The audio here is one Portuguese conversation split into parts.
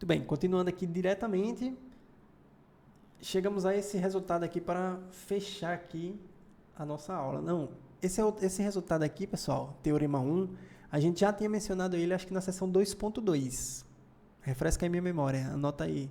bem, continuando aqui diretamente, chegamos a esse resultado aqui para fechar aqui a nossa aula. Não, esse resultado aqui, pessoal, Teorema 1, a gente já tinha mencionado ele, acho que na seção 2.2. Refresca aí minha memória, anota aí.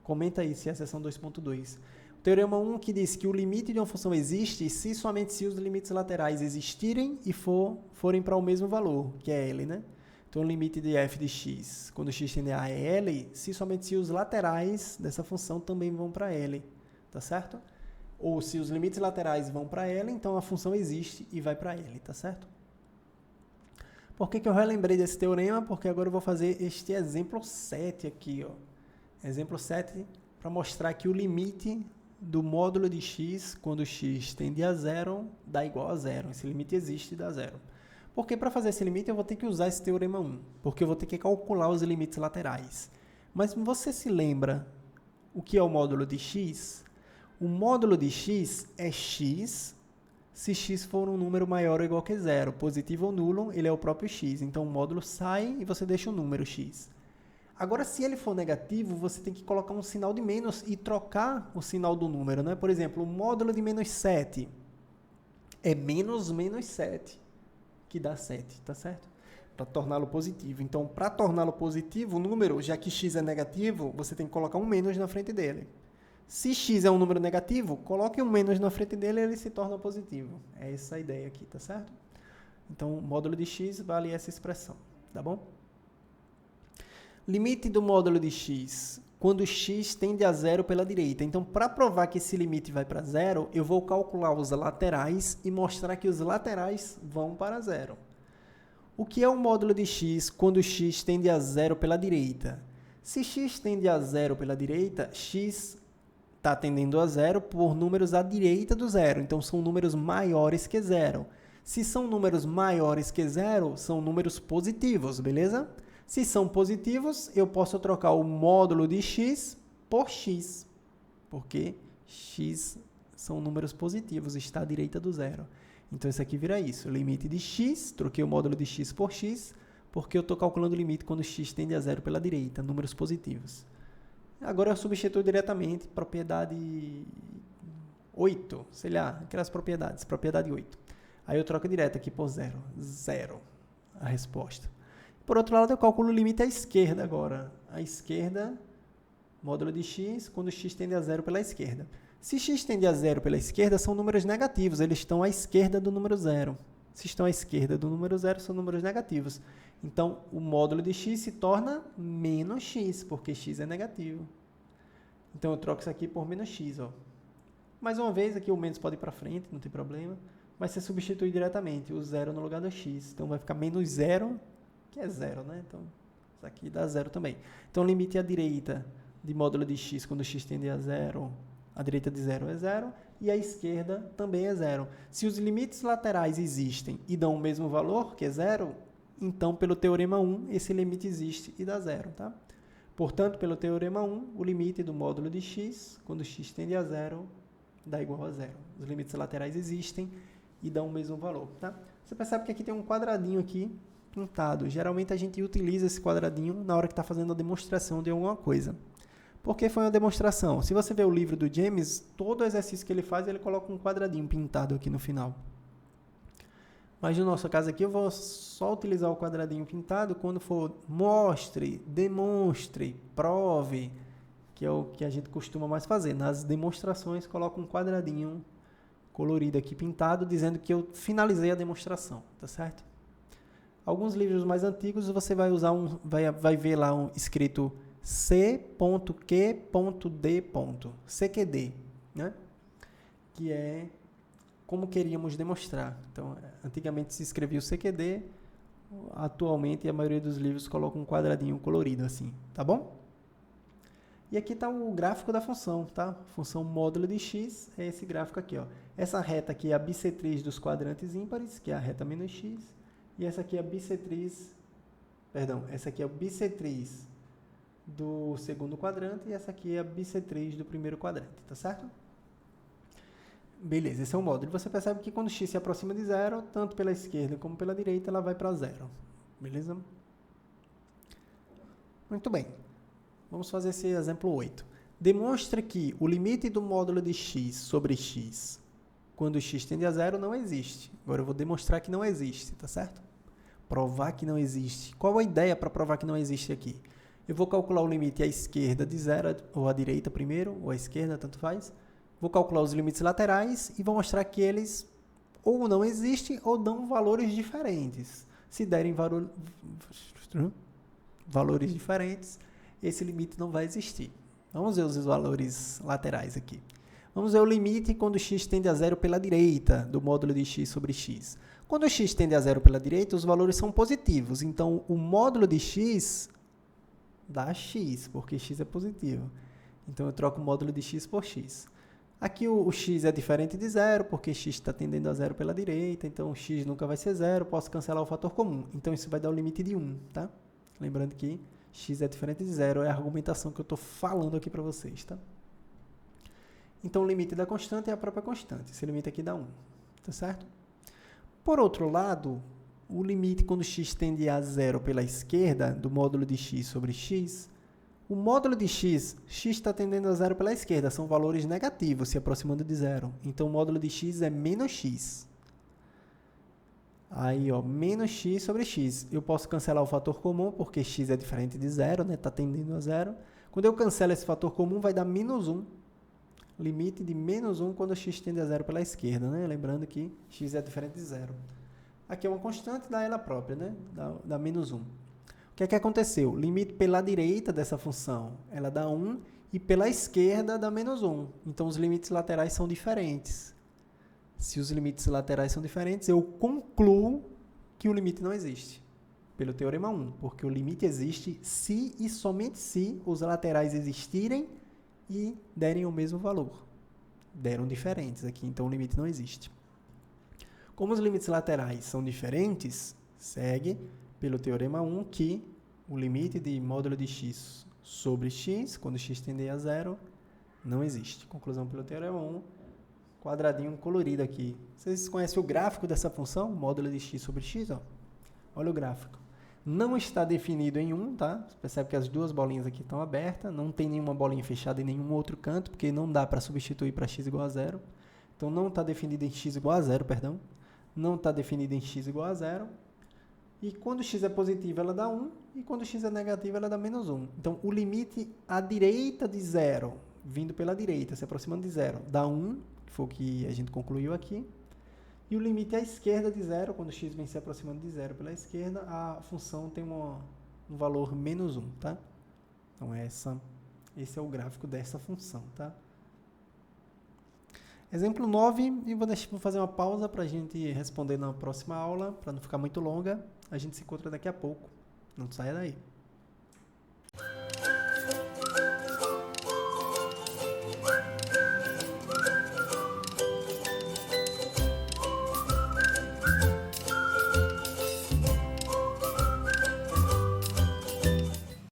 Comenta aí se é a seção 2.2. O Teorema 1 que diz que o limite de uma função existe se somente se os limites laterais existirem e forem para o mesmo valor, que é L, né? Então, o limite de f de x, quando x tende a é L, se somente se os laterais dessa função também vão para L, tá certo? Ou se os limites laterais vão para L, então a função existe e vai para L, tá certo? Por que eu relembrei desse teorema? Porque agora eu vou fazer este exemplo 7 aqui, ó. Exemplo 7, para mostrar que o limite do módulo de x, quando x tende a zero, dá igual a zero. Esse limite existe e dá zero. Porque para fazer esse limite eu vou ter que usar esse teorema 1, porque eu vou ter que calcular os limites laterais. Mas você se lembra o que é o módulo de x? O módulo de x é x se x for um número maior ou igual que zero. Positivo ou nulo, ele é o próprio x. Então o módulo sai e você deixa o número x. Agora, se ele for negativo, você tem que colocar um sinal de menos e trocar o sinal do número, né? Por exemplo, o módulo de menos 7 é menos 7. Que dá 7, tá certo? Para torná-lo positivo. Então, para torná-lo positivo, o número, já que x é negativo, você tem que colocar um menos na frente dele. Se x é um número negativo, coloque um menos na frente dele e ele se torna positivo. É essa a ideia aqui, tá certo? Então, o módulo de x vale essa expressão, tá bom? Limite do módulo de x, quando x tende a zero pela direita. Então, para provar que esse limite vai para zero, eu vou calcular os laterais e mostrar que os laterais vão para zero. O que é o módulo de x quando x tende a zero pela direita? Se x tende a zero pela direita, x está tendendo a zero por números à direita do zero. Então, são números maiores que zero. Se são números maiores que zero, são números positivos, beleza? Se são positivos, eu posso trocar o módulo de x por x, porque x são números positivos, está à direita do zero. Então, isso aqui vira isso, limite de x, troquei o módulo de x por x, porque eu estou calculando o limite quando x tende a zero pela direita, números positivos. Agora eu substituo diretamente propriedade 8, sei lá, aquelas propriedades, propriedade 8. Aí eu troco direto aqui por zero, zero, a resposta. Por outro lado, eu calculo o limite à esquerda agora. À esquerda, módulo de x, quando x tende a zero pela esquerda. Se x tende a zero pela esquerda, são números negativos. Eles estão à esquerda do número zero. Se estão à esquerda do número zero, são números negativos. Então, o módulo de x se torna menos x, porque x é negativo. Então, eu troco isso aqui por menos x. Ó. Mais uma vez, aqui o menos pode ir para frente, não tem problema. Mas você substitui diretamente o zero no lugar do x. Então, vai ficar menos zero, que é zero, né? Então, isso aqui dá zero também. Então, o limite à direita de módulo de x, quando x tende a zero, a direita de zero é zero, e a esquerda também é zero. Se os limites laterais existem e dão o mesmo valor, que é zero, então, pelo teorema 1, esse limite existe e dá zero, tá? Portanto, pelo teorema 1, o limite do módulo de x, quando x tende a zero, dá igual a zero. Os limites laterais existem e dão o mesmo valor, tá? Você percebe que aqui tem um quadradinho aqui, pintado. Geralmente a gente utiliza esse quadradinho na hora que está fazendo a demonstração de alguma coisa. Por que foi uma demonstração? Se você ver o livro do James, todo exercício que ele faz, ele coloca um quadradinho pintado aqui no final. Mas no nosso caso aqui, eu vou só utilizar o quadradinho pintado quando for mostre, demonstre, prove, que é o que a gente costuma mais fazer. Nas demonstrações, coloca um quadradinho colorido aqui pintado, dizendo que eu finalizei a demonstração, tá certo? Alguns livros mais antigos você vai usar vai ver lá escrito C.Q.D. CQD, né? Que é como queríamos demonstrar. Então, antigamente se escrevia o CQD, atualmente a maioria dos livros coloca um quadradinho colorido assim, tá bom? E aqui está o gráfico da função, tá? Função módulo de x é esse gráfico aqui, ó. Essa reta aqui é a bissetriz dos quadrantes ímpares, que é a reta menos x. E essa aqui é a bissetriz, essa aqui é a bissetriz do segundo quadrante e essa aqui é a bissetriz do primeiro quadrante, tá certo? Beleza, esse é o módulo. Você percebe que quando x se aproxima de zero, tanto pela esquerda como pela direita, ela vai para zero, beleza? Muito bem. Vamos fazer esse exemplo 8. Demonstra que o limite do módulo de x sobre x, quando x tende a zero, não existe. Agora eu vou demonstrar que não existe, tá certo? Provar que não existe. Qual a ideia para provar que não existe aqui? Eu vou calcular o limite à esquerda de zero, ou à direita primeiro, ou à esquerda, tanto faz. Vou calcular os limites laterais e vou mostrar que eles ou não existem ou dão valores diferentes. Se derem valores diferentes, esse limite não vai existir. Vamos ver os valores laterais aqui. Vamos ver o limite quando x tende a zero pela direita, do módulo de x sobre x. Quando x tende a zero pela direita, os valores são positivos. Então, o módulo de x dá x, porque x é positivo. Então, eu troco o módulo de x por x. Aqui o x é diferente de zero, porque x está tendendo a zero pela direita. Então, x nunca vai ser zero, posso cancelar o fator comum. Então, isso vai dar o limite de 1, tá? Lembrando que x é diferente de zero, é a argumentação que eu estou falando aqui para vocês, tá? Então, o limite da constante é a própria constante. Esse limite aqui dá 1, tá certo? Por outro lado, o limite quando x tende a zero pela esquerda, do módulo de x sobre x, o módulo de x está tendendo a zero pela esquerda, são valores negativos, se aproximando de zero. Então, o módulo de x é menos x. Aí, ó, menos x sobre x. Eu posso cancelar o fator comum, porque x é diferente de zero, né? Está tendendo a zero. Quando eu cancelo esse fator comum, vai dar menos 1. Limite de menos 1 quando x tende a zero pela esquerda, né? Lembrando que x é diferente de zero. Aqui é uma constante, dá ela própria, né? Dá menos 1. O que é que aconteceu? Limite pela direita dessa função, ela dá 1, e pela esquerda dá menos 1. Então, os limites laterais são diferentes. Se os limites laterais são diferentes, eu concluo que o limite não existe, pelo teorema 1, porque o limite existe se e somente se os laterais existirem e derem o mesmo valor. Deram diferentes aqui, então o limite não existe. Como os limites laterais são diferentes, segue pelo teorema 1 que o limite de módulo de x sobre x, quando x tender a zero, não existe. Conclusão pelo teorema 1, quadradinho colorido aqui. Vocês conhecem o gráfico dessa função, módulo de x sobre x? Ó. Olha o gráfico. Não está definido em 1, tá? Você percebe que as duas bolinhas aqui estão abertas, não tem nenhuma bolinha fechada em nenhum outro canto, porque não dá para substituir para x igual a zero. Então, não está definido em x igual a zero, perdão. Não está definido em x igual a zero. E quando x é positivo, ela dá 1, e quando x é negativo, ela dá menos 1. Então, o limite à direita de zero, vindo pela direita, se aproximando de zero, dá 1, que foi o que a gente concluiu aqui. E o limite à esquerda de zero, quando x vem se aproximando de zero pela esquerda, a função tem um valor menos 1, tá? Então, esse é o gráfico dessa função, tá? Exemplo 9, e vou fazer uma pausa para a gente responder na próxima aula, para não ficar muito longa. A gente se encontra daqui a pouco. Não saia daí.